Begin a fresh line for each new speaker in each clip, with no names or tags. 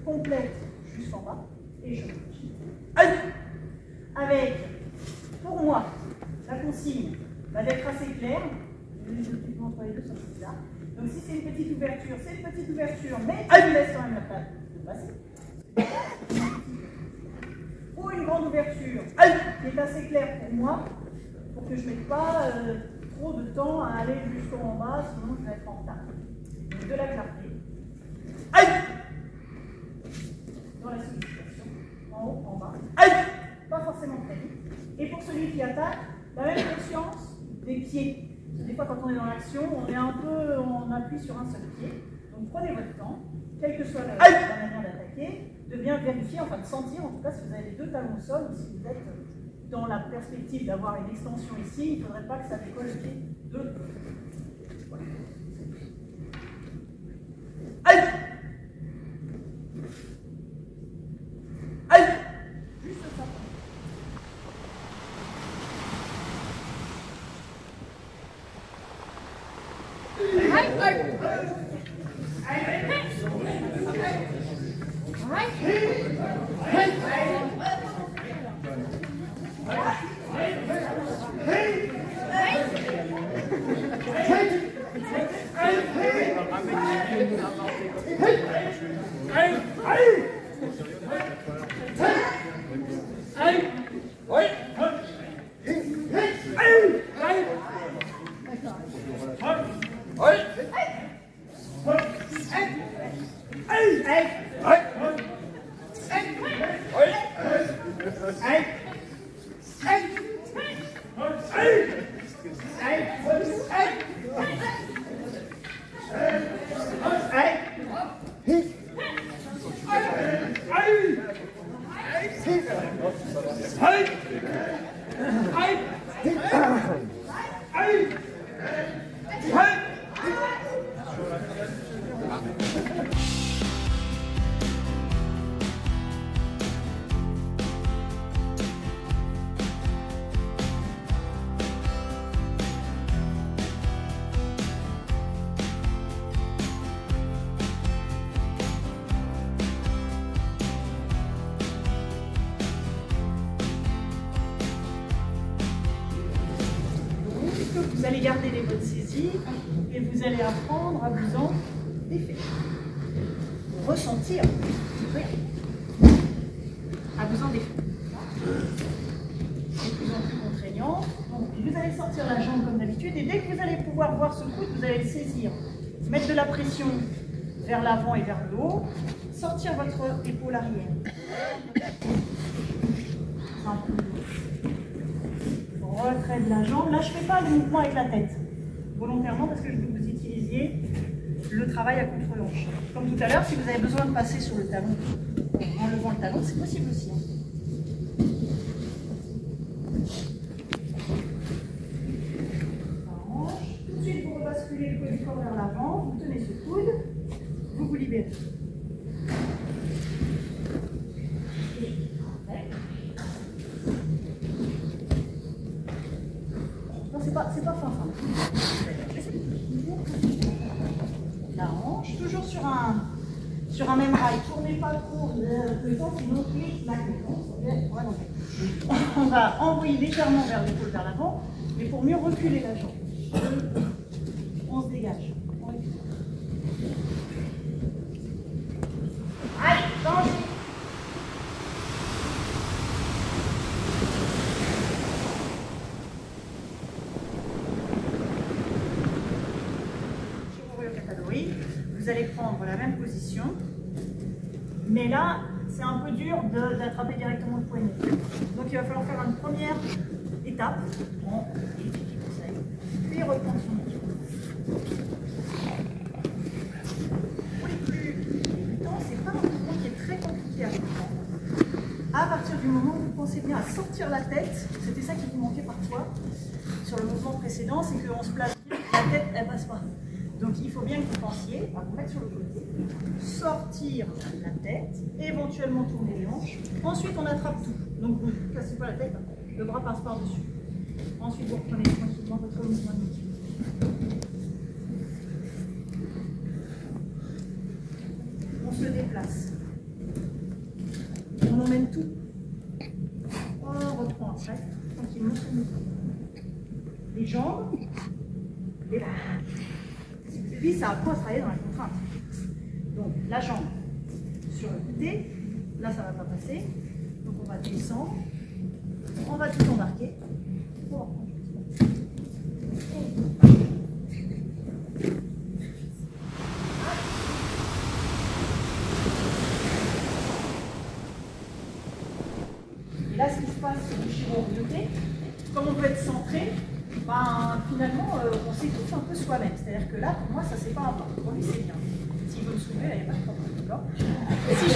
complète jusqu'en bas, et je monte. Avec, pour moi, la consigne va d'être assez claire. Les équipements entre les deux sont bizarres. Donc si c'est une petite ouverture, c'est une petite ouverture, mais je laisse quand même la place de passer. Ou une grande ouverture qui est assez claire pour moi, pour que je ne mette pas trop de temps à aller jusqu'en bas, sinon je vais être en retard. Donc de la clarté. Dans la sollicitation, en haut, en bas. Pas forcément très vite. Et pour celui qui attaque, la même conscience des pieds. Des fois, quand on est dans l'action, on appuie sur un seul pied. Donc prenez votre temps, quelle que soit la manière d'attaquer, de bien vérifier, enfin de sentir, en tout cas, si vous avez les deux talons au sol, ou si vous êtes dans la perspective d'avoir une extension ici, il ne faudrait pas que ça décolle le pied de l'autre côté. Voilà. Juste ça. Vous allez garder les bonnes saisies et vous allez apprendre à vous en défaire. Ressentir, à vous en défaire. C'est de plus en plus contraignant. Donc, vous allez sortir la jambe comme d'habitude et dès que vous allez pouvoir voir ce coude, vous allez le saisir. Mettre de la pression vers l'avant et vers le haut. Sortir votre épaule arrière. Retrait de la jambe. Là, je ne fais pas le mouvement avec la tête, volontairement, parce que je veux que vous utilisiez le travail à contre-hanche. Comme tout à l'heure, si vous avez besoin de passer sur le talon en levant le talon, c'est possible aussi. Tout de suite, vous rebasculez le poids du corps vers l'avant, vous tenez ce coude, vous vous libérez. C'est pas fin. La hanche, toujours sur un même rail. Tournez pas trop le temps, sinon on va envoyer légèrement vers l'épaule vers l'avant, mais pour mieux reculer la jambe. On se dégage. Allez, danger. Vous allez prendre la même position, mais là, c'est un peu dur d'attraper directement le poignet. Donc il va falloir faire une première étape, puis reprendre son équilibre. Pour les plus débutants, c'est pas un mouvement qui est très compliqué à comprendre. À partir du moment où vous pensez bien à sortir la tête, c'était ça qui vous manquait parfois sur le mouvement précédent, c'est qu'on se place bien, la tête elle passe pas. Donc il faut bien que vous pensiez à vous mettre sur le côté, sortir la tête, éventuellement tourner les hanches. Ensuite on attrape tout. Donc vous ne cassez pas la tête, le bras passe par-dessus. Ensuite vous reprenez tranquillement votre mouvement d'équilibre. On se déplace. ramène tout. On reprend après, tranquillement sur le dos. Les jambes, les bras. Si vous avez vu, ça apprend à travailler dans la contrainte. Donc la jambe sur le côté, là ça ne va pas passer. Donc on va descendre, on va tout embarquer. Et là, ce qui se passe sur le chiro-ryōte, comme on peut être centré, ben, finalement, on s'étouffe un peu soi-même. C'est-à-dire que là, pour moi, ça c'est pas un pas. Pour lui, c'est bien. S'il veut me soulever, il n'y a pas de problème, d'accord? Si je...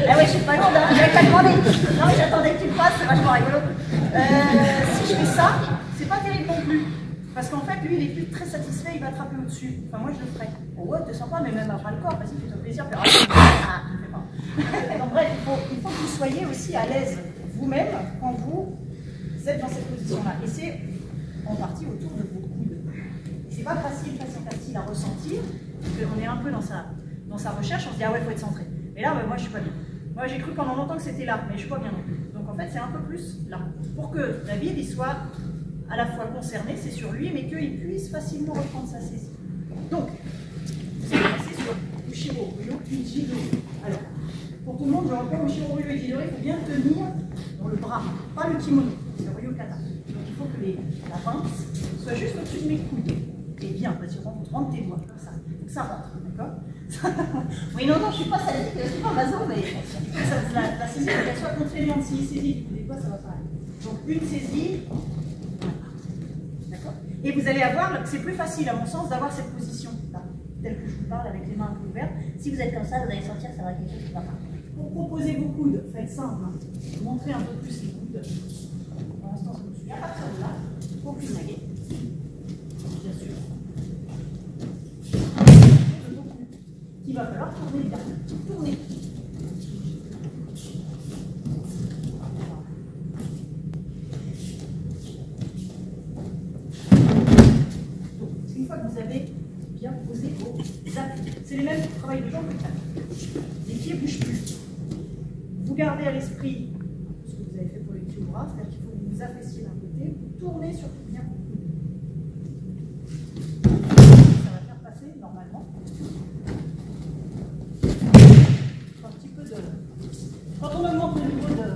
Ah ouais, je suis pas grande, hein, j'avais pas demandé. Non, mais j'attendais que tu le fasses, c'est vachement rigolo. Si je fais ça, c'est pas terrible non plus. Parce qu'en fait, lui, il est plus très satisfait, il va attraper au-dessus. Enfin, moi, je le ferai. Oh, ouais, te sens pas, mais même après le corps, vas-y, fais-toi plaisir. Ah, je fais pas. Donc, bref, il faut que vous soyez aussi à l'aise vous-même quand vous êtes dans cette position-là. Et c'est en partie autour de vos coudes. C'est pas facile à ressentir, parce qu'on est un peu dans sa recherche, on se dit, ah ouais, il faut être centré. Mais là, moi, je suis pas bien. Moi, j'ai cru pendant longtemps que c'était là, mais je suis pas bien non plus. Donc, en fait, c'est un peu plus là. Pour que David, il soit à la fois concerné, c'est sur lui, mais qu'il puisse facilement reprendre sa saisie. Donc, vous allez passer sur Ushiro Ryo Ijidori. Alors, pour tout le monde, je reprends Ushiro Ryo Ijidori, il faut bien tenir dans le bras, pas le kimono, c'est le Ryo Kata. Donc, il faut que la pince soit juste au-dessus de mes coudes. Et bien, vas-y, rentre tes doigts, comme ça. Donc, ça rentre, d'accord? Oui, non, je ne suis pas sadique, je ne suis pas maso, mais la saisie, elle soit contraignante. S'il saisit des doigts, ça va pas aller. Donc, une saisie. Et vous allez avoir, c'est plus facile à mon sens d'avoir cette position là, telle que je vous parle avec les mains un peu ouvertes. Si vous êtes comme ça, vous allez sentir que ça va être quelque chose qui va pas. Pour proposer vos coudes, faites simple, hein. Montrez un peu plus les coudes. Pour l'instant, je me souviens, à partir de là, aucune naguette. Bien sûr. Il va falloir tourner les gardes. Tourner. Une fois que vous avez bien posé vos appuis, c'est les mêmes travail de jambes que ça. Les pieds ne bougent plus. Vous gardez à l'esprit ce que vous avez fait pour les pieds au bras, c'est-à-dire qu'il faut que vous affaissez d'un côté, vous tournez surtout bien vos coudes. Ça va faire passer normalement. Un petit peu de. Quand on augmente le niveau de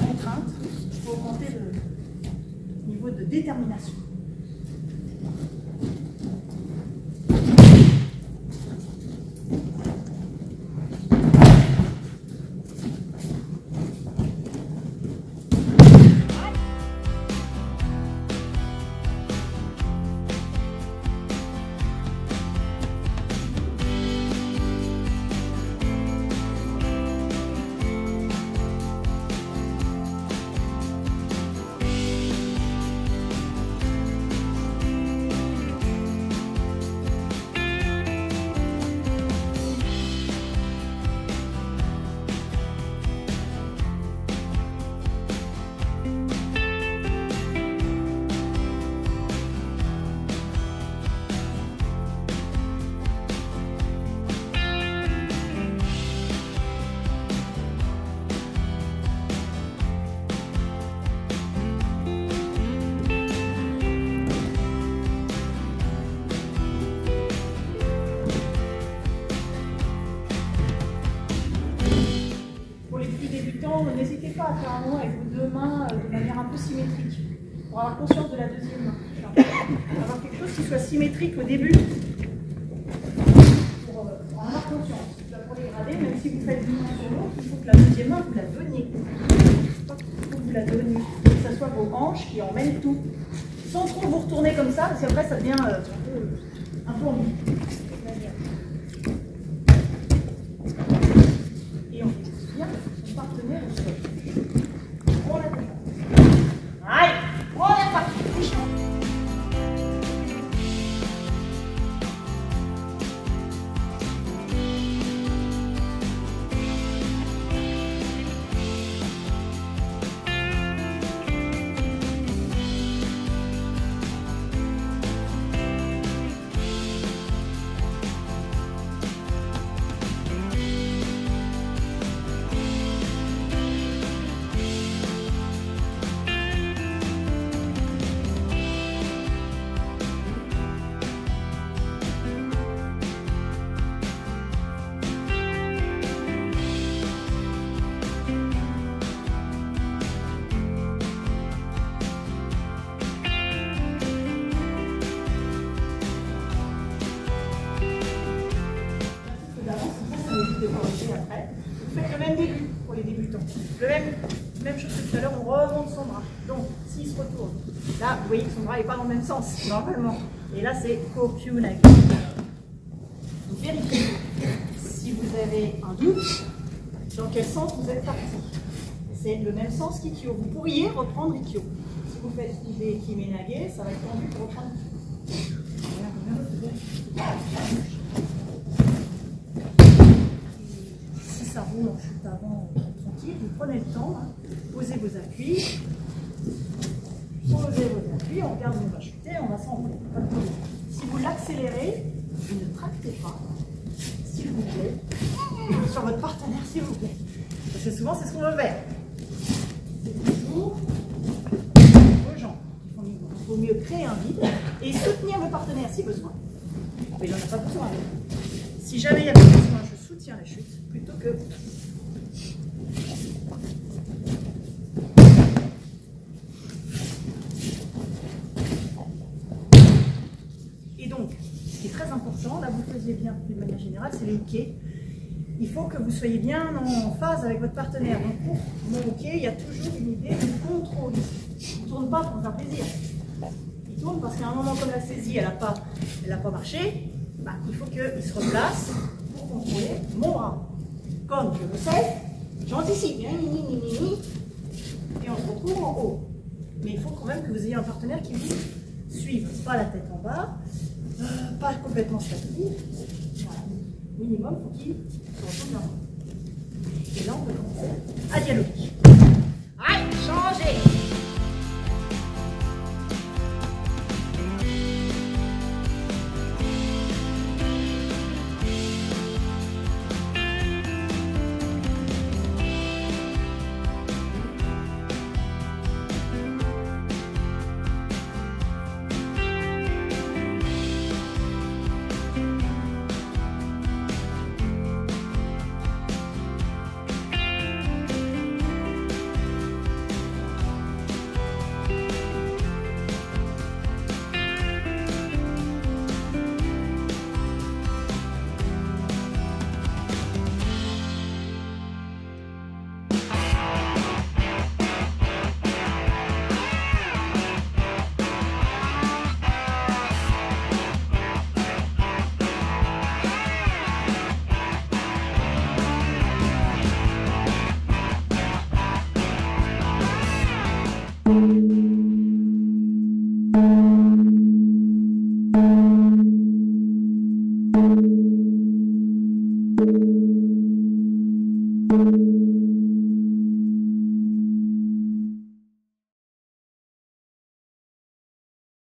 contrainte, il faut augmenter le niveau de détermination. N'hésitez pas à faire un mouvement avec vos deux mains de manière un peu symétrique, pour avoir conscience de la deuxième main. Avoir quelque chose qui soit symétrique au début, pour en avoir conscience. Pour les grader, même si vous faites d'une main sur l'autre, il faut que la deuxième main, vous la donniez. Il faut que vous la donniez, que ce soit vos hanches qui emmènent tout. Sans trop vous retourner comme ça, parce qu'après ça devient un peu ennuyeux. Et on fait bien son partenaire au sol. On la donne. Allez, on est parti. ça évite de corriger après. Vous faites le même début pour les débutants. Même chose que tout à l'heure, on remonte son bras. Donc, s'il se retourne, là, vous voyez que son bras n'est pas dans le même sens, normalement. Et là, c'est Kokyu-nage. Donc, vérifiez si vous avez un doute, dans quel sens vous êtes parti. C'est le même sens qu'Ikyo. Vous pourriez reprendre Ikkyo. Si vous faites Ide, Kime-nage, ça va être tendu pour reprendre Ikkyo. Si ça roule en chute avant, tranquille, vous prenez le temps, hein, posez vos appuis, on regarde où on va chuter, on va s'enrouler. Si vous l'accélérez, vous ne tractez pas, s'il vous plaît, sur votre partenaire, s'il vous plaît. Parce que souvent, c'est ce qu'on veut faire. C'est toujours vos jambes. Il vaut mieux créer un vide et soutenir le partenaire si besoin. Mais il n'en a pas besoin. Si jamais il y avait besoin, je soutiens la chute plutôt que... Et donc, ce qui est très important, là vous le faisiez bien de manière générale, c'est le hockey. Il faut que vous soyez bien en phase avec votre partenaire. Donc pour mon hockey, il y a toujours une idée de contrôle. Il ne tourne pas pour faire plaisir. Il tourne parce qu'à un moment comme la saisie, elle n'a pas marché, bah, il faut qu'il se replace pour contrôler mon bras. Comme je le sais, j'anticipe. Et on se retrouve en haut. Mais il faut quand même que vous ayez un partenaire qui vous suive. Pas la tête en bas, pas complètement statique. Voilà. Minimum, il faut qu'il se retrouve dans le bas. Et là, on peut commencer à dialoguer. Allez, changez!